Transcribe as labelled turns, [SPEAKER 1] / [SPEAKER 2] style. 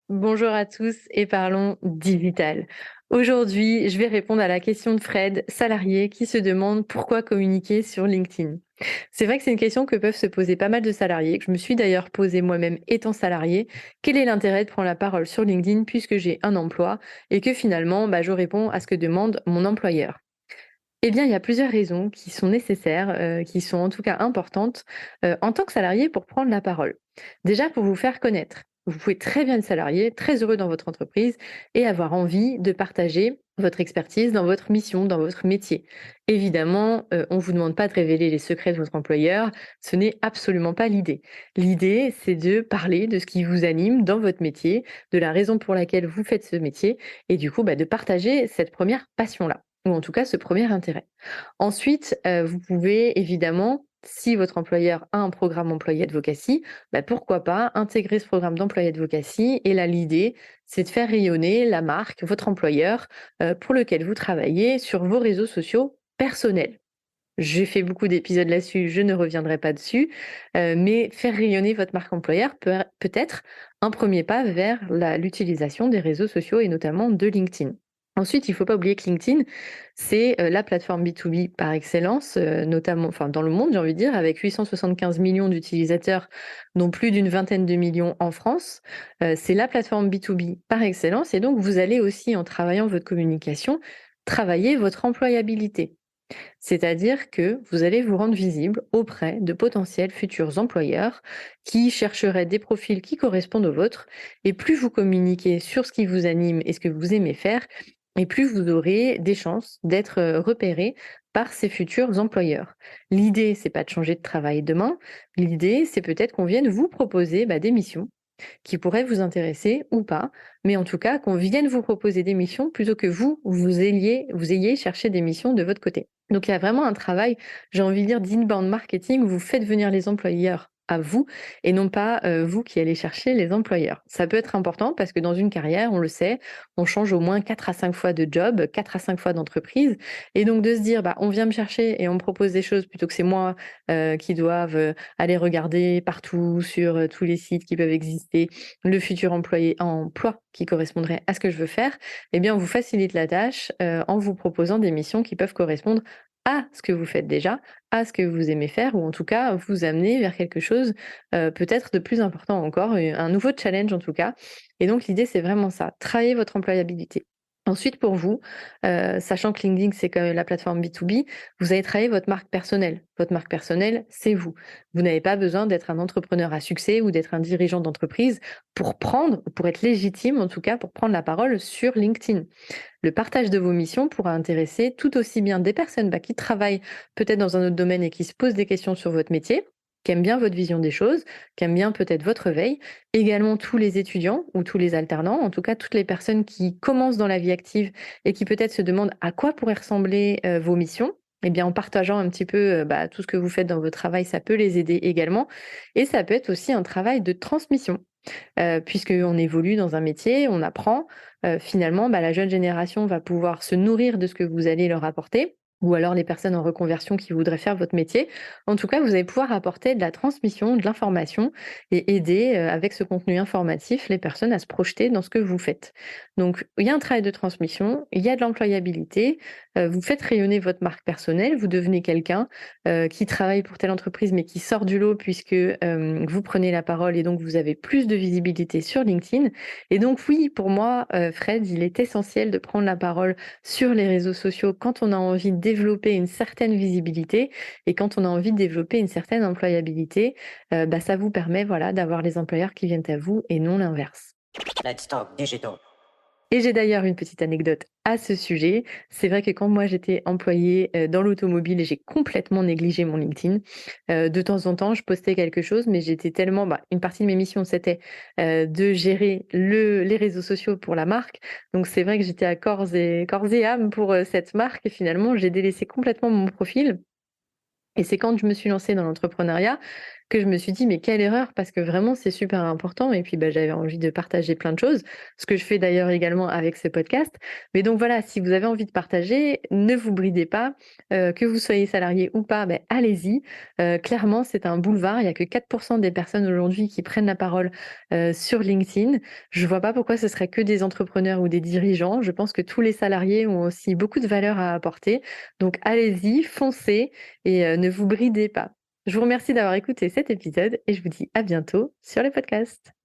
[SPEAKER 1] Bonjour à tous et parlons digital. Aujourd'hui, je vais répondre à la question de Fred, salarié, qui se demande pourquoi communiquer sur LinkedIn. C'est vrai que c'est une question que peuvent se poser pas mal de salariés, que je me suis d'ailleurs posée moi-même étant salarié. Quel est l'intérêt de prendre la parole sur LinkedIn puisque j'ai un emploi et que finalement, je réponds à ce que demande mon employeur? Eh bien, il y a plusieurs raisons qui sont nécessaires, qui sont en tout cas importantes, en tant que salarié pour prendre la parole. Déjà pour vous faire connaître. Vous pouvez très bien être salarié, très heureux dans votre entreprise et avoir envie de partager votre expertise dans votre mission, dans votre métier. Évidemment, on ne vous demande pas de révéler les secrets de votre employeur, ce n'est absolument pas l'idée. L'idée, c'est de parler de ce qui vous anime dans votre métier, de la raison pour laquelle vous faites ce métier et du coup, de partager cette première passion-là ou en tout cas ce premier intérêt. Ensuite, vous pouvez évidemment, si votre employeur a un programme employé advocacy, pourquoi pas intégrer ce programme d'employé advocacy et là l'idée, c'est de faire rayonner la marque, votre employeur, pour lequel vous travaillez sur vos réseaux sociaux personnels. J'ai fait beaucoup d'épisodes là-dessus, je ne reviendrai pas dessus, mais faire rayonner votre marque employeur peut être un premier pas vers l'utilisation des réseaux sociaux et notamment de LinkedIn. Ensuite, il ne faut pas oublier que LinkedIn, c'est, la plateforme B2B par excellence, notamment enfin dans le monde, j'ai envie de dire, avec 875 millions d'utilisateurs, dont plus d'une vingtaine de millions en France. C'est la plateforme B2B par excellence et donc vous allez aussi, en travaillant votre communication, travailler votre employabilité. C'est-à-dire que vous allez vous rendre visible auprès de potentiels futurs employeurs qui chercheraient des profils qui correspondent aux vôtres. Et plus vous communiquez sur ce qui vous anime et ce que vous aimez faire, et plus vous aurez des chances d'être repéré par ces futurs employeurs. L'idée, c'est pas de changer de travail demain. L'idée, c'est peut-être qu'on vienne vous proposer des missions qui pourraient vous intéresser ou pas, mais en tout cas qu'on vienne vous proposer des missions plutôt que vous ayez cherché des missions de votre côté. Donc il y a vraiment un travail, j'ai envie de dire, d'inbound marketing où vous faites venir les employeurs à vous et non pas vous qui allez chercher les employeurs. Ça peut être important parce que dans une carrière, on le sait, on change au moins 4 à 5 fois de job, 4 à 5 fois d'entreprise. Et donc de se dire, on vient me chercher et on me propose des choses plutôt que c'est moi qui doivent aller regarder partout sur tous les sites qui peuvent exister, le futur employé emploi qui correspondrait à ce que je veux faire, eh bien, on vous facilite la tâche en vous proposant des missions qui peuvent correspondre à ce que vous faites déjà, à ce que vous aimez faire, ou en tout cas vous amener vers quelque chose peut-être de plus important encore, un nouveau challenge en tout cas. Et donc l'idée, c'est vraiment ça, travailler votre employabilité. Ensuite, pour vous, sachant que LinkedIn, c'est quand même la plateforme B2B, vous allez travailler votre marque personnelle. Votre marque personnelle, c'est vous. Vous n'avez pas besoin d'être un entrepreneur à succès ou d'être un dirigeant d'entreprise pour être légitime, en tout cas, pour prendre la parole sur LinkedIn. Le partage de vos missions pourra intéresser tout aussi bien des personnes qui travaillent peut-être dans un autre domaine et qui se posent des questions sur votre métier, qui aiment bien votre vision des choses, qui aiment bien peut-être votre veille, également tous les étudiants ou tous les alternants, en tout cas toutes les personnes qui commencent dans la vie active et qui peut-être se demandent à quoi pourraient ressembler vos missions. Eh bien, en partageant un petit peu tout ce que vous faites dans votre travail, ça peut les aider également. Et ça peut être aussi un travail de transmission puisqu'on évolue dans un métier, on apprend. Finalement, la jeune génération va pouvoir se nourrir de ce que vous allez leur apporter ou alors les personnes en reconversion qui voudraient faire votre métier. En tout cas, vous allez pouvoir apporter de la transmission, de l'information et aider, avec ce contenu informatif, les personnes à se projeter dans ce que vous faites. Donc, il y a un travail de transmission, il y a de l'employabilité, vous faites rayonner votre marque personnelle, vous devenez quelqu'un, qui travaille pour telle entreprise, mais qui sort du lot puisque, vous prenez la parole et donc vous avez plus de visibilité sur LinkedIn. Et donc oui, pour moi, Fred, il est essentiel de prendre la parole sur les réseaux sociaux quand on a envie de développer une certaine visibilité et quand on a envie de développer une certaine employabilité. Ça vous permet, voilà, d'avoir les employeurs qui viennent à vous et non l'inverse.
[SPEAKER 2] Let's talk digital.
[SPEAKER 1] Et j'ai d'ailleurs une petite anecdote à ce sujet. C'est vrai que quand moi j'étais employée, dans l'automobile, j'ai complètement négligé mon LinkedIn. De temps en temps, je postais quelque chose, mais j'étais tellement une partie de mes missions, c'était, de gérer les réseaux sociaux pour la marque. Donc c'est vrai que j'étais à corps et âme pour, cette marque et finalement j'ai délaissé complètement mon profil et c'est quand je me suis lancée dans l'entrepreneuriat que je me suis dit: «Mais quelle erreur!» parce que vraiment c'est super important et puis, bah, j'avais envie de partager plein de choses, ce que je fais d'ailleurs également avec ce podcast. Mais donc voilà, si vous avez envie de partager, ne vous bridez pas, que vous soyez salarié ou pas, beh, allez-y. Clairement, c'est un boulevard. Il y a que 4 des personnes aujourd'hui qui prennent la parole, sur LinkedIn. Je vois pas pourquoi ce serait que des entrepreneurs ou des dirigeants. Je pense que tous les salariés ont aussi beaucoup de valeur à apporter. Donc allez-y, foncez et ne vous bridez pas. Je vous remercie d'avoir écouté cet épisode et je vous dis à bientôt sur le podcast.